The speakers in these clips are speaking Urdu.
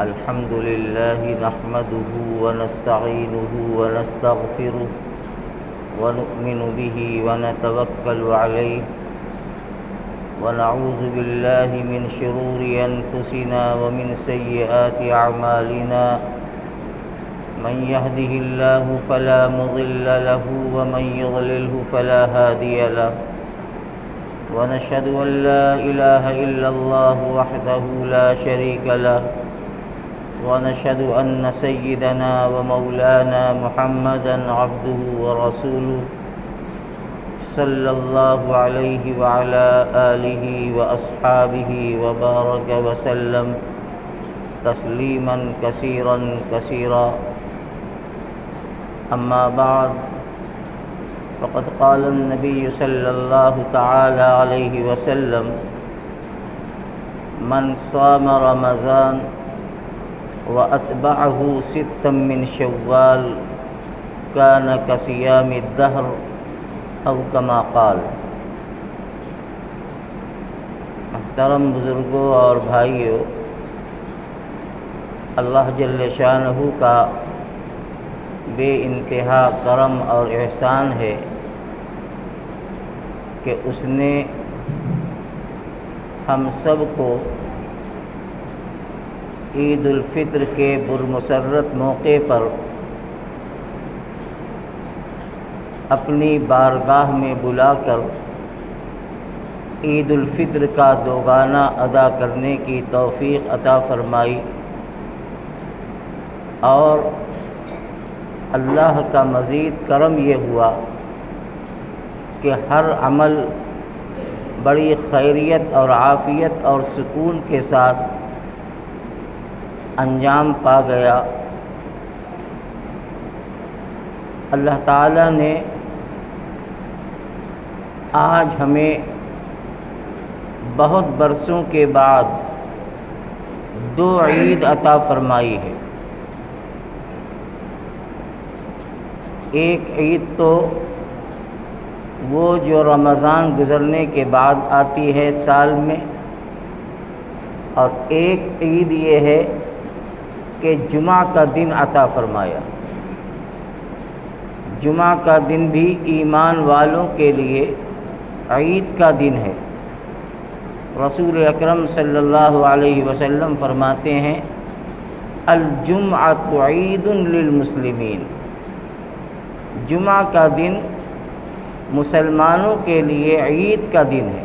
الحمد لله نحمده ونستعينه ونستغفره ونؤمن به ونتوكل عليه ونعوذ بالله من شرور أنفسنا ومن سيئات أعمالنا من يهده الله فلا مضل له ومن يضلله فلا هادي له ونشهد أن لا إله إلا الله وحده لا شريك له ونشهد أن سيدنا ومولانا محمدا عبده ورسوله صلى الله عليه وعلى آله وأصحابه وبارك وسلم تسليما كثيرا كثيرا. أما بعد فقد قال النبي صلى الله تعالى عليه وسلم من صام رمضان وأتبعه ستا من شوال كان كصيام الدهر أو كما قال. محترم بزرگوں اور بھائیوں، اللہ جل شانہ کا بے انتہا کرم اور احسان ہے کہ اس نے ہم سب کو عید الفطر کے پرمسرت موقع پر اپنی بارگاہ میں بلا کر عید الفطر کا دوگانہ ادا کرنے کی توفیق عطا فرمائی، اور اللہ کا مزید کرم یہ ہوا کہ ہر عمل بڑی خیریت اور عافیت اور سکون کے ساتھ انجام پا گیا۔ اللہ تعالیٰ نے آج ہمیں بہت برسوں کے بعد دو عید عطا فرمائی ہے۔ ایک عید تو وہ جو رمضان گزرنے کے بعد آتی ہے سال میں، اور ایک عید یہ ہے کہ جمعہ کا دن عطا فرمایا۔ جمعہ کا دن بھی ایمان والوں کے لیے عید کا دن ہے۔ رسول اکرم صلی اللہ علیہ وسلم فرماتے ہیں الجمعۃ عید للمسلمین، جمعہ کا دن مسلمانوں کے لیے عید کا دن ہے۔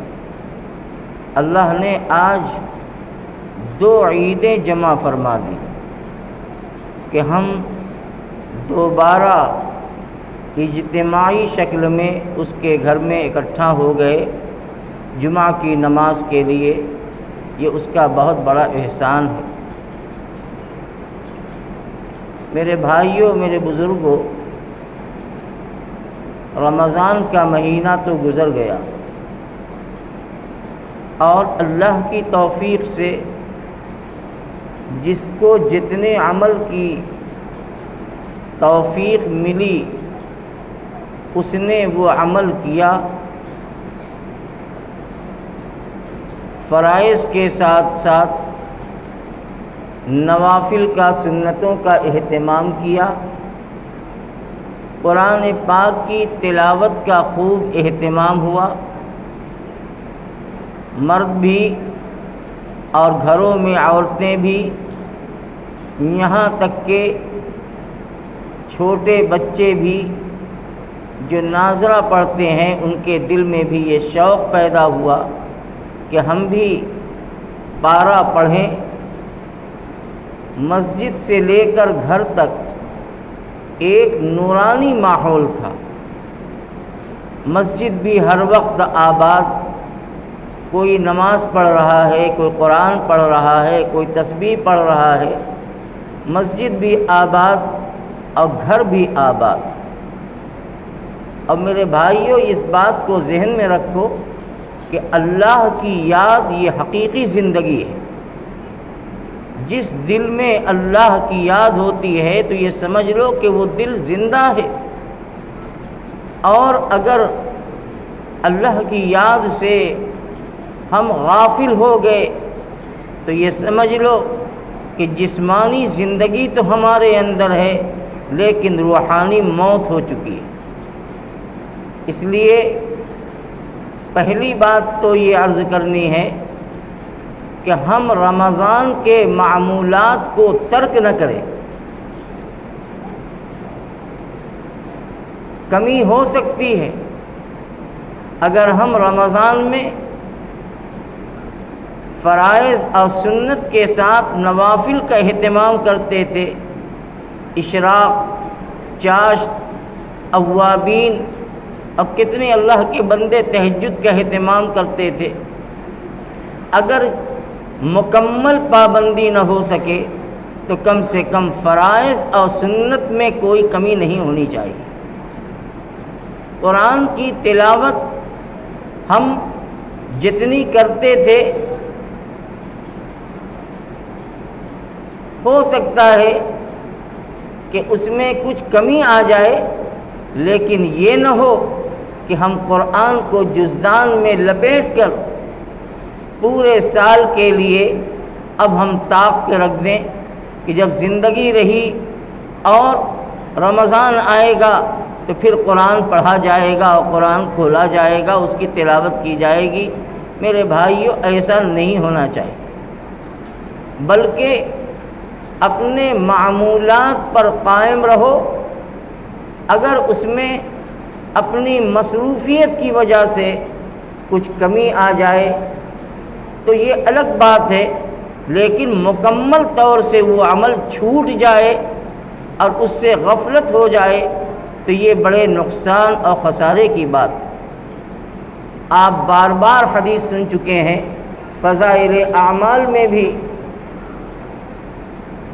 اللہ نے آج دو عیدیں جمع فرما دی کہ ہم دوبارہ اجتماعی شکل میں اس کے گھر میں اکٹھا ہو گئے جمعہ کی نماز کے لیے۔ یہ اس کا بہت بڑا احسان ہے۔ میرے بھائیوں، میرے بزرگوں، رمضان کا مہینہ تو گزر گیا، اور اللہ کی توفیق سے جس کو جتنے عمل کی توفیق ملی اس نے وہ عمل کیا۔ فرائض کے ساتھ ساتھ نوافل کا، سنتوں کا اہتمام کیا، قرآن پاک کی تلاوت کا خوب اہتمام ہوا۔ مرد بھی اور گھروں میں عورتیں بھی، یہاں تک کہ چھوٹے بچے بھی جو ناظرہ پڑھتے ہیں ان کے دل میں بھی یہ شوق پیدا ہوا کہ ہم بھی پارہ پڑھیں۔ مسجد سے لے کر گھر تک ایک نورانی ماحول تھا۔ مسجد بھی ہر وقت آباد، کوئی نماز پڑھ رہا ہے، کوئی قرآن پڑھ رہا ہے، کوئی تسبیح پڑھ رہا ہے۔ مسجد بھی آباد اور گھر بھی آباد۔ اور میرے بھائیوں، اس بات کو ذہن میں رکھو کہ اللہ کی یاد یہ حقیقی زندگی ہے۔ جس دل میں اللہ کی یاد ہوتی ہے تو یہ سمجھ لو کہ وہ دل زندہ ہے، اور اگر اللہ کی یاد سے ہم غافل ہو گئے تو یہ سمجھ لو کہ جسمانی زندگی تو ہمارے اندر ہے لیکن روحانی موت ہو چکی ہے۔ اس لیے پہلی بات تو یہ عرض کرنی ہے کہ ہم رمضان کے معمولات کو ترک نہ کریں۔ کمی ہو سکتی ہے اگر ہم رمضان میں فرائض اور سنت کے ساتھ نوافل کا اہتمام کرتے تھے، اشراق، چاشت، اوابین، اب کتنے اللہ کے بندے تہجد کا اہتمام کرتے تھے۔ اگر مکمل پابندی نہ ہو سکے تو کم سے کم فرائض اور سنت میں کوئی کمی نہیں ہونی چاہیے۔ قرآن کی تلاوت ہم جتنی کرتے تھے ہو سکتا ہے کہ اس میں کچھ کمی آ جائے، لیکن یہ نہ ہو کہ ہم قرآن کو جزدان میں لپیٹ کر پورے سال کے لیے اب ہم طاق کے رکھ دیں کہ جب زندگی رہی اور رمضان آئے گا تو پھر قرآن پڑھا جائے گا اور قرآن کھولا جائے گا، اس کی تلاوت کی جائے گی۔ میرے بھائیوں، ایسا نہیں ہونا چاہیے، بلکہ اپنے معمولات پر قائم رہو۔ اگر اس میں اپنی مصروفیت کی وجہ سے کچھ کمی آ جائے تو یہ الگ بات ہے، لیکن مکمل طور سے وہ عمل چھوٹ جائے اور اس سے غفلت ہو جائے تو یہ بڑے نقصان اور خسارے کی بات ہے۔ آپ بار بار حدیث سن چکے ہیں، فضائل اعمال میں بھی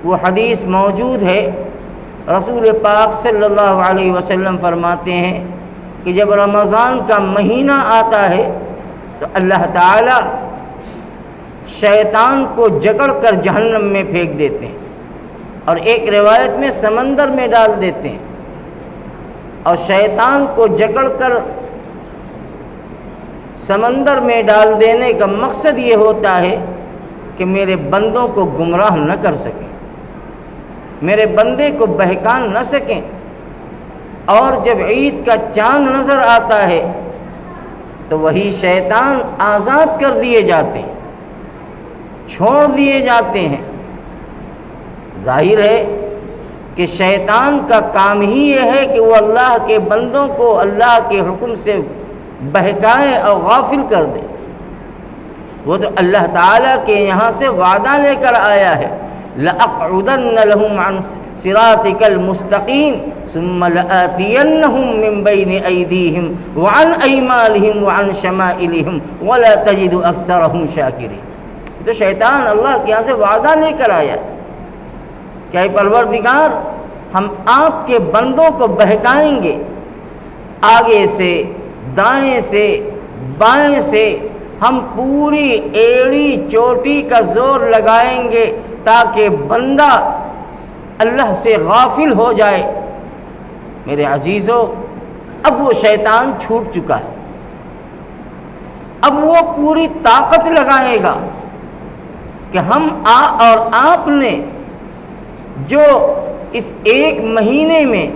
وہ حدیث موجود ہے۔ رسول پاک صلی اللہ علیہ وسلم فرماتے ہیں کہ جب رمضان کا مہینہ آتا ہے تو اللہ تعالی شیطان کو جکڑ کر جہنم میں پھینک دیتے ہیں، اور ایک روایت میں سمندر میں ڈال دیتے ہیں۔ اور شیطان کو جکڑ کر سمندر میں ڈال دینے کا مقصد یہ ہوتا ہے کہ میرے بندوں کو گمراہ نہ کر سکیں، میرے بندے کو بہکا نہ سکیں۔ اور جب عید کا چاند نظر آتا ہے تو وہی شیطان آزاد کر دیے جاتے ہیں، چھوڑ دیے جاتے ہیں۔ ظاہر ہے کہ شیطان کا کام ہی یہ ہے کہ وہ اللہ کے بندوں کو اللہ کے حکم سے بہکائے اور غافل کر دے۔ وہ تو اللہ تعالیٰ کے یہاں سے وعدہ لے کر آیا ہے، لَأَقْعُدَنَّ لَهُمْ عَنْ صِرَاطِكَ الْمُسْتَقِيمِ ثُمَّ لَآتِيَنَّهُمْ مِنْ بَيْنِ أَيْدِيهِمْ وَعَنْ أَيْمَانِهِمْ وَعَنْ شَمَائِلِهِمْ وَلَا تَجِدُ أَكْثَرَهُمْ شَاكِرِينَ۔ تو شیطان اللہ کے یہاں سے وعدہ لے کر آیا کہ اے پروردگار، ہم آپ کے بندوں کو بہکائیں گے، آگے سے، دائیں سے، بائیں سے ہم پوری ایڑی چوٹی کا زور لگائیں گے تاکہ بندہ اللہ سے غافل ہو جائے۔ میرے عزیزو، اب وہ شیطان چھوٹ چکا ہے، اب وہ پوری طاقت لگائے گا کہ ہم اور آپ نے جو اس ایک مہینے میں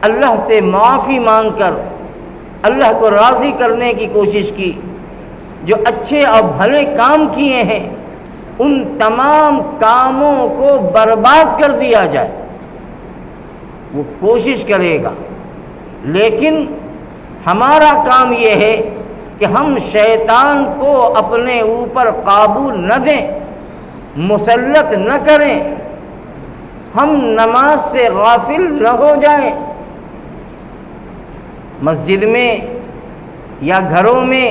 اللہ سے معافی مانگ کر اللہ کو راضی کرنے کی کوشش کی، جو اچھے اور بھلے کام کیے ہیں، ان تمام کاموں کو برباد کر دیا جائے، وہ کوشش کرے گا۔ لیکن ہمارا کام یہ ہے کہ ہم شیطان کو اپنے اوپر قابو نہ دیں، مسلط نہ کریں، ہم نماز سے غافل نہ ہو جائیں۔ مسجد میں یا گھروں میں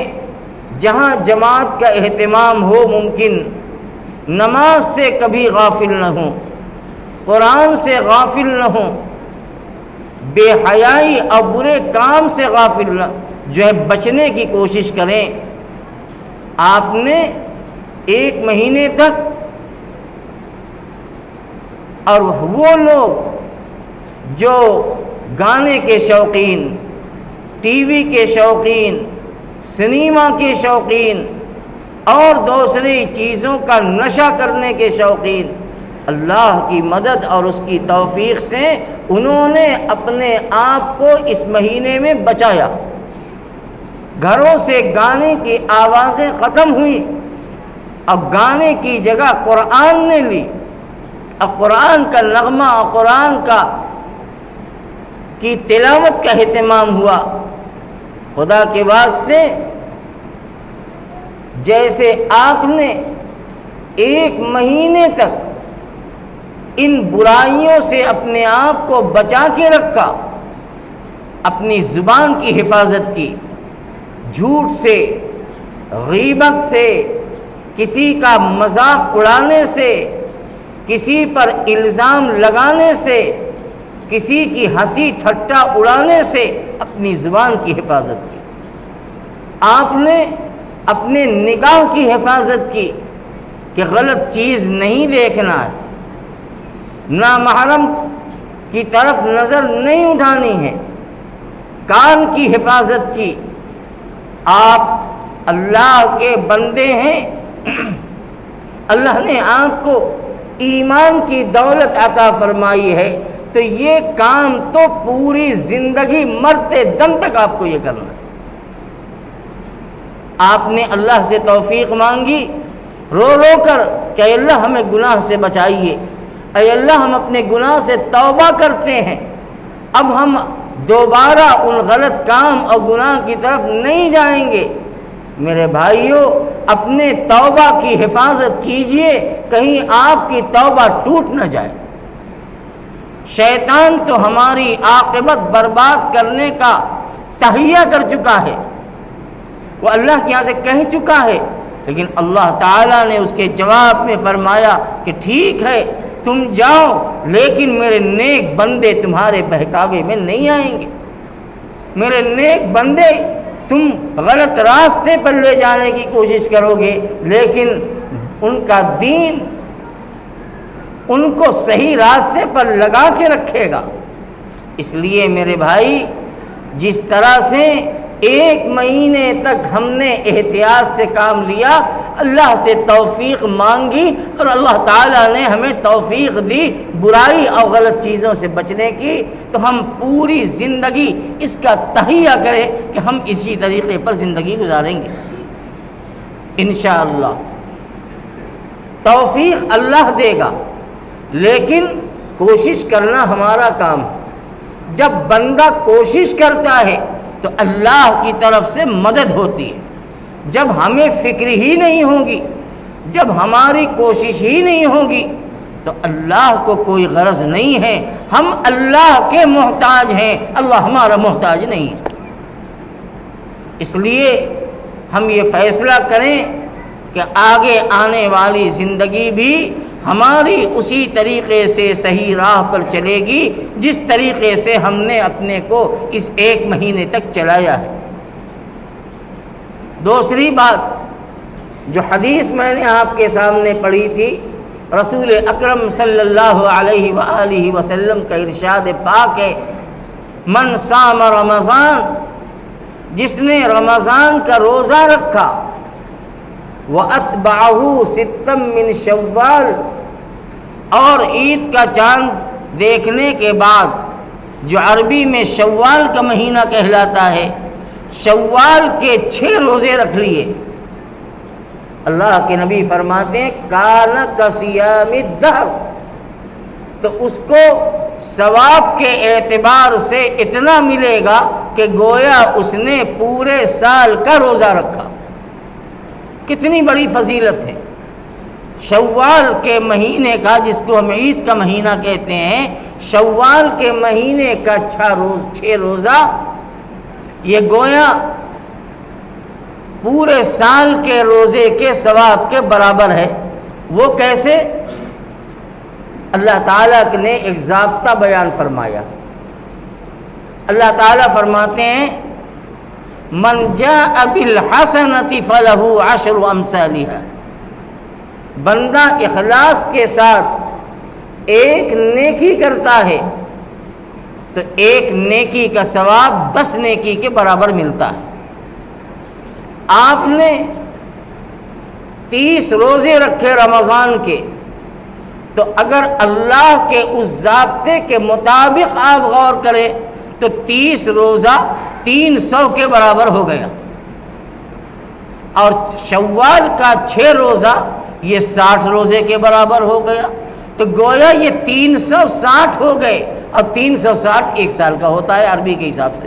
جہاں جماعت کا اہتمام ہو، ممکن نماز سے کبھی غافل نہ ہوں، قرآن سے غافل نہ ہوں، بے حیائی اور برے کام سے غافل نہ جو ہے بچنے کی کوشش کریں۔ آپ نے ایک مہینے تک، اور وہ لوگ جو گانے کے شوقین، ٹی وی کے شوقین، سنیما کے شوقین اور دوسری چیزوں کا نشہ کرنے کے شوقین، اللہ کی مدد اور اس کی توفیق سے انہوں نے اپنے آپ کو اس مہینے میں بچایا۔ گھروں سے گانے کی آوازیں ختم ہوئیں، اب گانے کی جگہ قرآن نے لی، اب قرآن کا نغمہ اور قرآن کی تلاوت کا اہتمام ہوا۔ خدا کے واسطے جیسے آپ نے ایک مہینے تک ان برائیوں سے اپنے آپ کو بچا کے رکھا، اپنی زبان کی حفاظت کی، جھوٹ سے، غیبت سے، کسی کا مذاق اڑانے سے، کسی پر الزام لگانے سے، کسی کی ہنسی ٹھٹا اڑانے سے اپنی زبان کی حفاظت کی۔ آپ نے اپنے نگاہ کی حفاظت کی کہ غلط چیز نہیں دیکھنا ہے، نامحرم کی طرف نظر نہیں اٹھانی ہے، کان کی حفاظت کی۔ آپ اللہ کے بندے ہیں، اللہ نے آپ کو ایمان کی دولت عطا فرمائی ہے، تو یہ کام تو پوری زندگی مرتے دم تک آپ کو یہ کرنا ہے۔ آپ نے اللہ سے توفیق مانگی رو رو کر کہ اے اللہ ہمیں گناہ سے بچائیے، اے اللہ ہم اپنے گناہ سے توبہ کرتے ہیں، اب ہم دوبارہ ان غلط کام اور گناہ کی طرف نہیں جائیں گے۔ میرے بھائیوں، اپنے توبہ کی حفاظت کیجئے، کہیں آپ کی توبہ ٹوٹ نہ جائے۔ شیطان تو ہماری عاقبت برباد کرنے کا تہیہ کر چکا ہے، وہ اللہ کے یہاں سے کہہ چکا ہے، لیکن اللہ تعالیٰ نے اس کے جواب میں فرمایا کہ ٹھیک ہے تم جاؤ، لیکن میرے نیک بندے تمہارے بہکاوے میں نہیں آئیں گے۔ میرے نیک بندے تم غلط راستے پر لے جانے کی کوشش کرو گے، لیکن ان کا دین ان کو صحیح راستے پر لگا کے رکھے گا۔ اس لیے میرے بھائی، جس طرح سے ایک مہینے تک ہم نے احتیاط سے کام لیا، اللہ سے توفیق مانگی اور اللہ تعالیٰ نے ہمیں توفیق دی برائی اور غلط چیزوں سے بچنے کی، تو ہم پوری زندگی اس کا تہیہ کریں کہ ہم اسی طریقے پر زندگی گزاریں گے انشاءاللہ۔ توفیق اللہ دے گا، لیکن کوشش کرنا ہمارا کام ہے۔ جب بندہ کوشش کرتا ہے تو اللہ کی طرف سے مدد ہوتی ہے۔ جب ہمیں فکر ہی نہیں ہوگی، جب ہماری کوشش ہی نہیں ہوگی، تو اللہ کو کوئی غرض نہیں ہے۔ ہم اللہ کے محتاج ہیں، اللہ ہمارا محتاج نہیں ہے۔ اس لیے ہم یہ فیصلہ کریں کہ آگے آنے والی زندگی بھی ہماری اسی طریقے سے صحیح راہ پر چلے گی جس طریقے سے ہم نے اپنے کو اس ایک مہینے تک چلایا ہے۔ دوسری بات جو حدیث میں نے آپ کے سامنے پڑھی تھی، رسول اکرم صلی اللہ علیہ وآلہ وسلم کا ارشاد پاک ہے، من صام رمضان، جس نے رمضان کا روزہ رکھا، وَأَتْبَعَهُ سِتًّا مِّن شَوَّالَ، اور عید کا چاند دیکھنے کے بعد، جو عربی میں شوال کا مہینہ کہلاتا ہے، شوال کے 6 روزے رکھ لیے۔ اللہ کے نبی فرماتے ہیں کان کصیام الدہر، تو اس کو ثواب کے اعتبار سے اتنا ملے گا کہ گویا اس نے پورے سال کا روزہ رکھا۔ کتنی بڑی فضیلت ہے شوال کے مہینے کا، جس کو ہم عید کا مہینہ کہتے ہیں۔ شوال کے مہینے کا 6 روزہ یہ گویا پورے سال کے روزے کے ثواب کے برابر ہے۔ وہ کیسے؟ اللہ تعالیٰ نے ایک ضابطہ بیان فرمایا۔ اللہ تعالیٰ فرماتے ہیں من جاء بالحسنۃ فلہ 10 امثالها، بندہ اخلاص کے ساتھ ایک نیکی کرتا ہے تو ایک نیکی کا ثواب 10 نیکی کے برابر ملتا ہے۔ آپ نے 30 روزے رکھے رمضان کے، تو اگر اللہ کے اس ضابطے کے مطابق آپ غور کریں تو 30 روزہ 300 کے برابر ہو گیا، اور شوال کا 6 روزہ یہ 60 روزے کے برابر ہو گیا، تو گویا یہ 360 ہو گئے، اور 360 ایک سال کا ہوتا ہے عربی کے حساب سے۔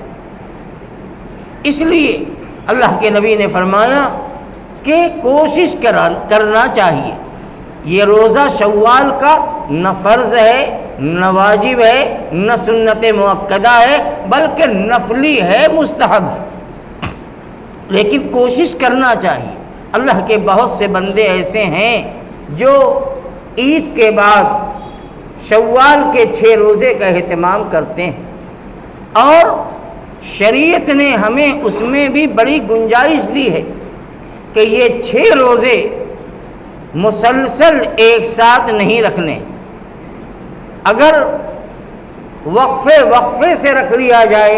اس لیے اللہ کے نبی نے فرمایا کہ کوشش کرنا چاہیے۔ یہ روزہ شوال کا نہ فرض ہے، نہ واجب ہے، نہ سنت مؤکدہ ہے، بلکہ نفلی ہے، مستحب ہے، لیکن کوشش کرنا چاہیے۔ اللہ کے بہت سے بندے ایسے ہیں جو عید کے بعد شوال کے 6 روزے کا اہتمام کرتے ہیں، اور شریعت نے ہمیں اس میں بھی بڑی گنجائش دی ہے کہ یہ 6 روزے مسلسل ایک ساتھ نہیں رکھنے، اگر وقفے سے رکھ لیا جائے،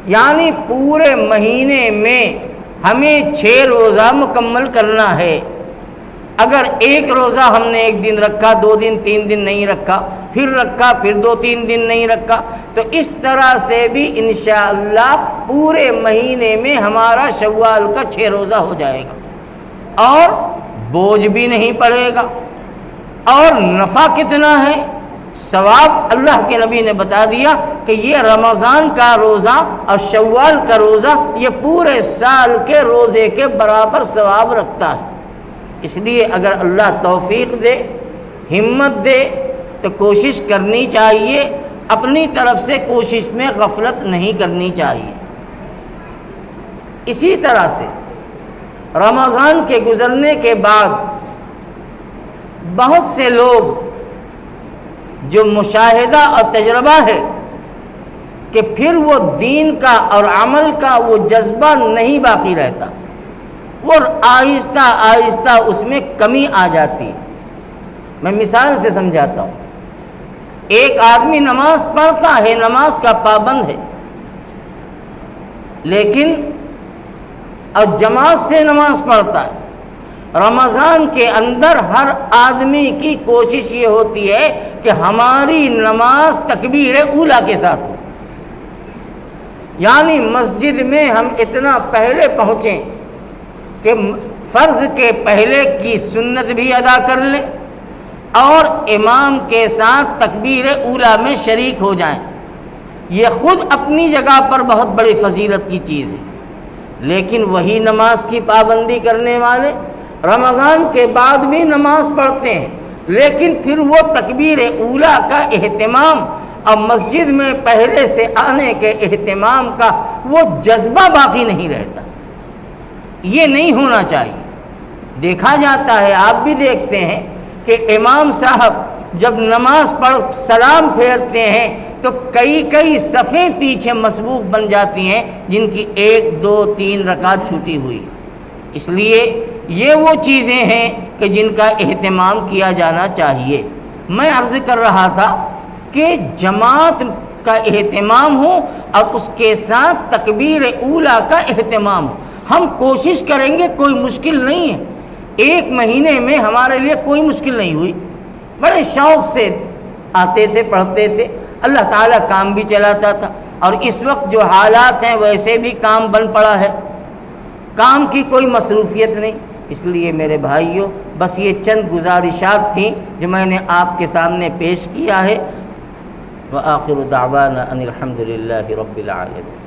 یعنی پورے مہینے میں ہمیں 6 روزہ مکمل کرنا ہے، اگر ایک روزہ ہم نے ایک دن رکھا، 2 دن 3 دن نہیں رکھا، پھر رکھا، پھر 2-3 دن نہیں رکھا، تو اس طرح سے بھی انشاءاللہ پورے مہینے میں ہمارا شوال کا 6 روزہ ہو جائے گا، اور بوجھ بھی نہیں پڑے گا۔ اور نفع کتنا ہے، ثواب اللہ کے نبی نے بتا دیا کہ یہ رمضان کا روزہ اور شوال کا روزہ یہ پورے سال کے روزے کے برابر ثواب رکھتا ہے۔ اس لیے اگر اللہ توفیق دے، ہمت دے، تو کوشش کرنی چاہیے، اپنی طرف سے کوشش میں غفلت نہیں کرنی چاہیے۔ اسی طرح سے رمضان کے گزرنے کے بعد بہت سے لوگ جو مشاہدہ اور تجربہ ہے کہ پھر وہ دین کا اور عمل کا وہ جذبہ نہیں باقی رہتا، وہ آہستہ آہستہ اس میں کمی آ جاتی۔ میں مثال سے سمجھاتا ہوں، ایک آدمی نماز پڑھتا ہے، نماز کا پابند ہے، لیکن اور جماعت سے نماز پڑھتا ہے۔ رمضان کے اندر ہر آدمی کی کوشش یہ ہوتی ہے کہ ہماری نماز تکبیر اولیٰ کے ساتھ ہو، یعنی مسجد میں ہم اتنا پہلے پہنچیں کہ فرض کے پہلے کی سنت بھی ادا کر لیں اور امام کے ساتھ تکبیر اولیٰ میں شریک ہو جائیں۔ یہ خود اپنی جگہ پر بہت بڑی فضیلت کی چیز ہے، لیکن وہی نماز کی پابندی کرنے والے رمضان کے بعد بھی نماز پڑھتے ہیں، لیکن پھر وہ تکبیر اولیٰ کا اہتمام اور مسجد میں پہلے سے آنے کے اہتمام کا وہ جذبہ باقی نہیں رہتا۔ یہ نہیں ہونا چاہیے۔ دیکھا جاتا ہے، آپ بھی دیکھتے ہیں کہ امام صاحب جب نماز پڑھ سلام پھیرتے ہیں تو کئی صفیں پیچھے مسبوق بن جاتی ہیں جن کی 1 2 3 رکعت چھوٹی ہوئی۔ اس لیے یہ وہ چیزیں ہیں کہ جن کا اہتمام کیا جانا چاہیے۔ میں عرض کر رہا تھا کہ جماعت کا اہتمام ہو اور اس کے ساتھ تکبیر اولیٰ کا اہتمام ہو۔ ہم کوشش کریں گے، کوئی مشکل نہیں ہے، 1 مہینے میں ہمارے لیے کوئی مشکل نہیں ہوئی، بڑے شوق سے آتے تھے، پڑھتے تھے، اللہ تعالیٰ کام بھی چلاتا تھا، اور اس وقت جو حالات ہیں ویسے بھی کام بن پڑا ہے، کام کی کوئی مصروفیت نہیں۔ اس لیے میرے بھائیوں، بس یہ چند گزارشات تھیں جو میں نے آپ کے سامنے پیش کیا ہے۔ وآخر دعوانا ان الحمد للہ رب العالمین۔